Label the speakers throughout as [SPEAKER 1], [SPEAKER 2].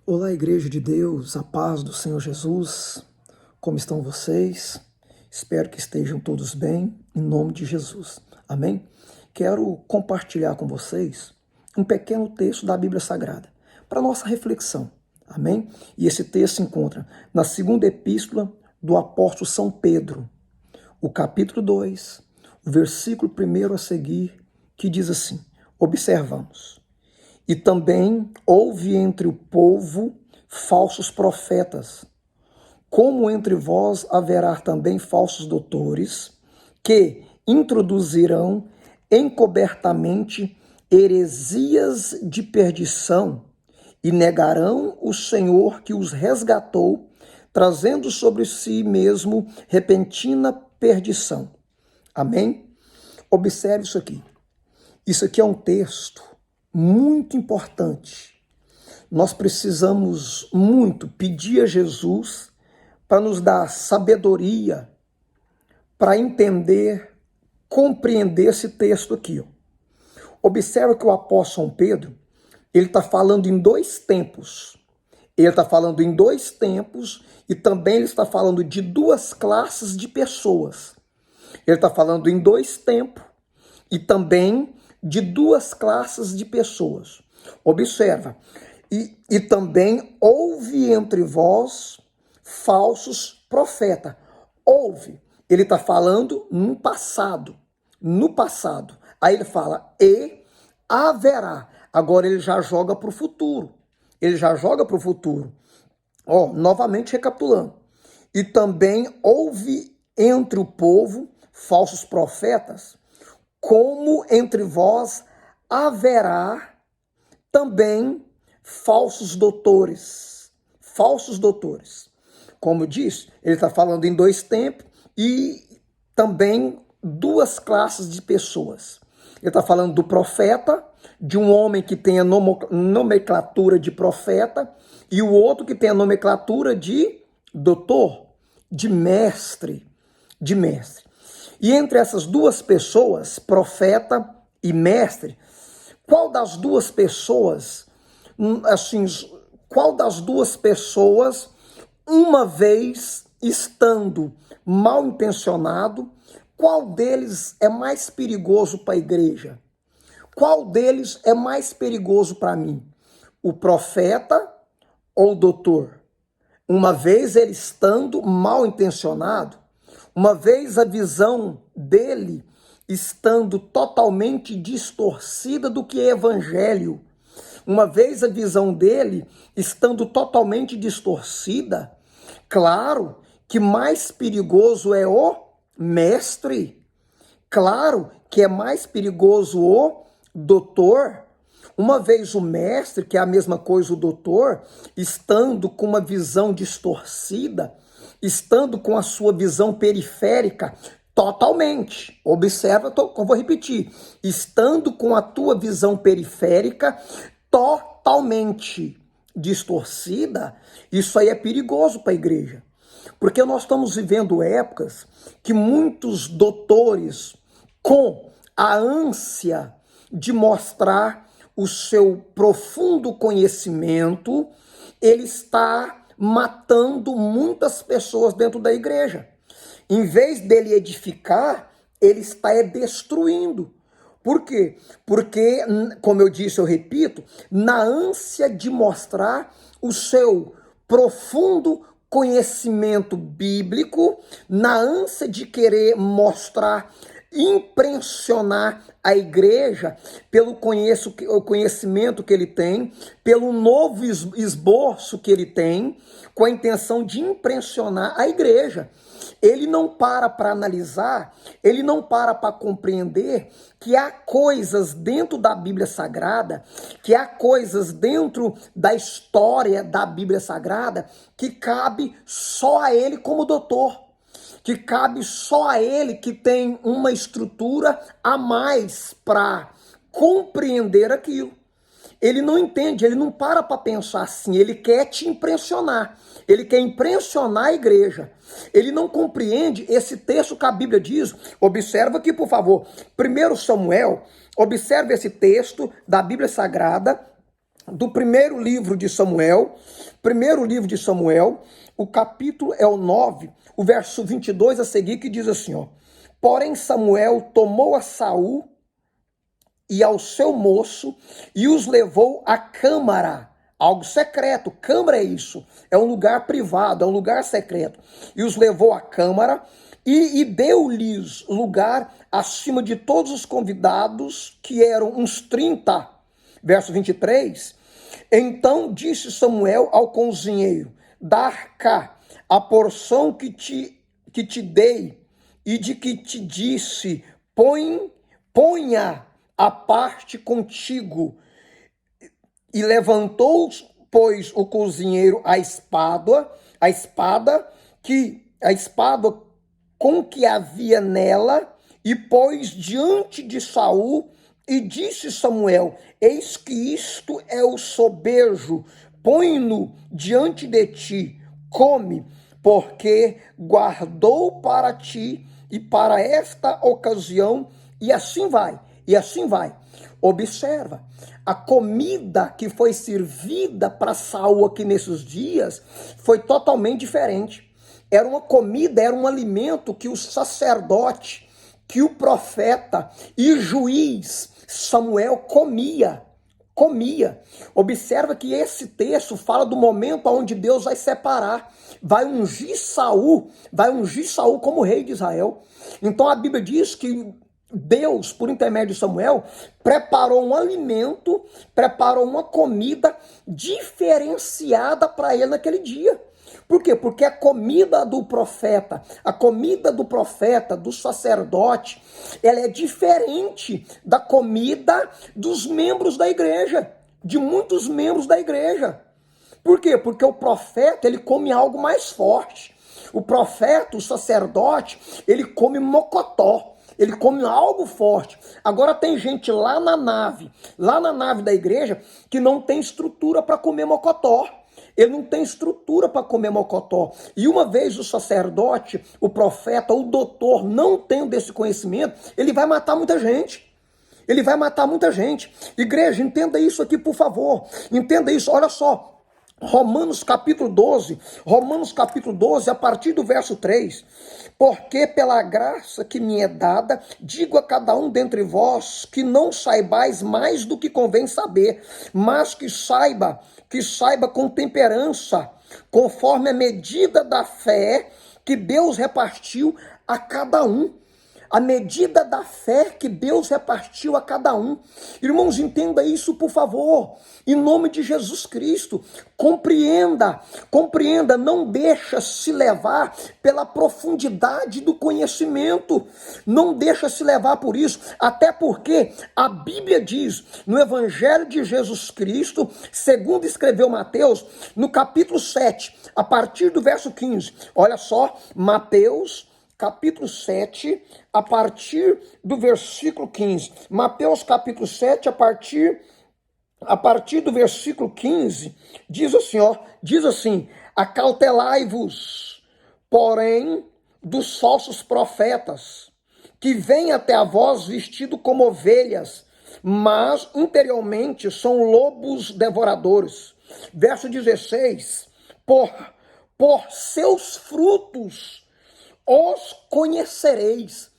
[SPEAKER 1] Olá, Igreja de Deus, a paz do Senhor Jesus, como estão vocês? Espero que estejam todos bem, em nome de Jesus, amém? Quero compartilhar com vocês um pequeno texto da Bíblia Sagrada, para nossa reflexão, amém? E esse texto se encontra na segunda epístola do apóstolo São Pedro, o capítulo 2, o versículo 1 a seguir, que diz assim, observamos. E também houve entre o povo falsos profetas, como entre vós haverá também falsos doutores, que introduzirão encobertamente heresias de perdição e negarão o Senhor que os resgatou, trazendo sobre si mesmo repentina perdição. Amém? Observe isso aqui. Isso aqui é um texto muito importante. Nós precisamos muito pedir a Jesus para nos dar sabedoria para entender, compreender esse texto aqui. Observa que o apóstolo São Pedro, ele está falando em dois tempos. Ele está falando em dois tempos e também ele está falando de duas classes de pessoas. Ele está falando em dois tempos e também de duas classes de pessoas. Observa. E também houve entre vós falsos profetas. Houve. Ele está falando no passado. No passado. Aí ele fala, e haverá. Agora ele já joga para o futuro. Ele já joga para o futuro. Novamente recapitulando. E também houve entre o povo falsos profetas, como entre vós haverá também falsos doutores. Falsos doutores. Como eu disse, ele está falando em dois tempos e também duas classes de pessoas. Ele está falando do profeta, de um homem que tem a nomenclatura de profeta, e o outro que tem a nomenclatura de doutor, de mestre, de mestre. E entre essas duas pessoas, profeta e mestre, qual das duas pessoas, uma vez estando mal intencionado, qual deles é mais perigoso para a igreja? Qual deles é mais perigoso para mim? O profeta ou o doutor? Uma vez ele estando mal intencionado, uma vez a visão dele estando totalmente distorcida do que é evangelho, uma vez a visão dele estando totalmente distorcida, claro que mais perigoso é o mestre, claro que é mais perigoso o doutor. Uma vez o mestre, que é a mesma coisa o doutor, estando com uma visão distorcida, estando com a sua visão periférica totalmente, observa, eu vou repetir, estando com a tua visão periférica totalmente distorcida, isso aí é perigoso para a igreja, porque nós estamos vivendo épocas que muitos doutores, com a ânsia de mostrar o seu profundo conhecimento, ele está matando muitas pessoas dentro da igreja. Em vez dele edificar, ele está destruindo. Por quê? Porque, como eu disse, eu repito, na ânsia de mostrar o seu profundo conhecimento bíblico, na ânsia de querer mostrar, impressionar a igreja pelo conhecimento que ele tem, pelo novo esboço que ele tem, com a intenção de impressionar a igreja. Ele não para analisar, ele não para compreender que há coisas dentro da Bíblia Sagrada, que há coisas dentro da história da Bíblia Sagrada que cabe só a ele como doutor, que cabe só a ele que tem uma estrutura a mais para compreender aquilo. Ele não entende, ele não para pensar assim, ele quer te impressionar, ele quer impressionar a igreja. Ele não compreende esse texto que a Bíblia diz. Observa aqui, por favor, 1 Samuel, observe esse texto da Bíblia Sagrada, do primeiro livro de Samuel, o capítulo é o 9, o verso 22 a seguir, que diz assim, ó: Porém Samuel tomou a Saul e ao seu moço e os levou à câmara, algo secreto. Câmara é isso, é um lugar privado, é um lugar secreto. E os levou à câmara e deu-lhes lugar acima de todos os convidados, que eram uns 30. Verso 23, então disse Samuel ao cozinheiro: Dar cá a porção que te dei, e de que te disse, ponha a parte contigo. E levantou, pois, o cozinheiro a espada com que havia nela, e pôs diante de Saul, e disse Samuel: Eis que isto é o sobejo, põe-no diante de ti, come, porque guardou para ti e para esta ocasião, e assim vai. Observa, a comida que foi servida para Saul aqui nesses dias foi totalmente diferente. Era uma comida, era um alimento que o sacerdote, que o profeta e juiz Samuel comia. Observa que esse texto fala do momento onde Deus vai separar, vai ungir Saul como rei de Israel. Então a Bíblia diz que Deus, por intermédio de Samuel, preparou um alimento, preparou uma comida diferenciada para ele naquele dia. Por quê? Porque a comida do profeta, do sacerdote, ela é diferente da comida dos membros da igreja, de muitos membros da igreja. Por quê? Porque o profeta, ele come algo mais forte. O profeta, o sacerdote, ele come mocotó. Ele come algo forte. Agora tem gente lá na nave da igreja, que não tem estrutura para comer mocotó. Ele não tem estrutura para comer mocotó. E uma vez o sacerdote, o profeta, o doutor, não tendo esse conhecimento, ele vai matar muita gente. Igreja, entenda isso aqui, por favor. Entenda isso, olha só. Romanos capítulo 12, a partir do verso 3. Porque pela graça que me é dada, digo a cada um dentre vós, que não saibais mais do que convém saber, mas que saiba com temperança, conforme a medida da fé que Deus repartiu a cada um. A medida da fé que Deus repartiu a cada um. Irmãos, entenda isso, por favor. Em nome de Jesus Cristo, compreenda, não deixa se levar pela profundidade do conhecimento. Não deixa se levar por isso, até porque a Bíblia diz, no Evangelho de Jesus Cristo, segundo escreveu Mateus, no capítulo 7, a partir do verso 15. Olha só, Mateus capítulo 7, a partir do versículo 15. Mateus capítulo 7, a partir do versículo 15, diz assim, acautelai-vos, porém, dos falsos profetas, que vêm até a vós vestidos como ovelhas, mas interiormente são lobos devoradores. Verso 16, por seus frutos os conhecereis.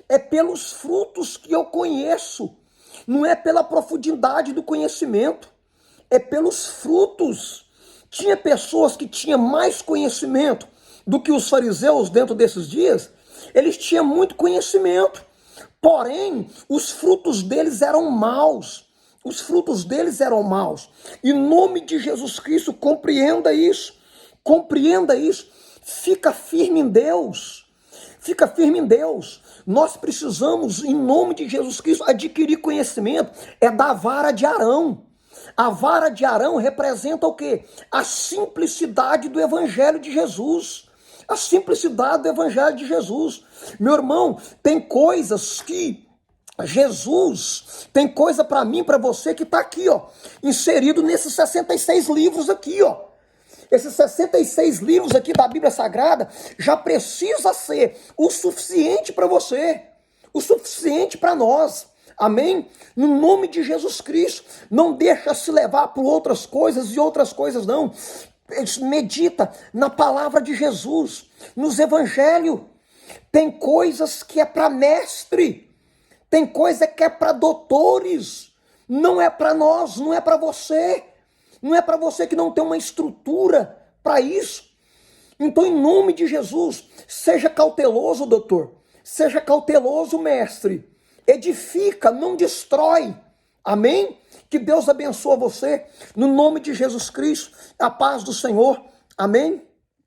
[SPEAKER 1] É pelos frutos que eu conheço. Não é pela profundidade do conhecimento. É pelos frutos. Tinha pessoas que tinham mais conhecimento do que os fariseus dentro desses dias. Eles tinham muito conhecimento. Porém, os frutos deles eram maus. Em nome de Jesus Cristo, compreenda isso. Fica firme em Deus. Nós precisamos, em nome de Jesus Cristo, adquirir conhecimento. É da vara de Arão. A vara de Arão representa o quê? A simplicidade do Evangelho de Jesus. Meu irmão, tem coisas que Jesus, tem coisa para mim, para você, que está aqui, ó, inserido nesses 66 livros aqui, ó. Esses 66 livros aqui da Bíblia Sagrada já precisa ser o suficiente para você, o suficiente para nós. Amém? No nome de Jesus Cristo. Não deixa se levar por outras coisas e outras coisas não. Medita na palavra de Jesus, nos evangelhos. Tem coisas que é para mestre, tem coisa que é para doutores, não é para nós, não é para você, não é para você que não tem uma estrutura para isso. Então, em nome de Jesus, seja cauteloso, doutor, seja cauteloso, mestre, edifica, não destrói, amém? Que Deus abençoe você, no nome de Jesus Cristo, a paz do Senhor, amém?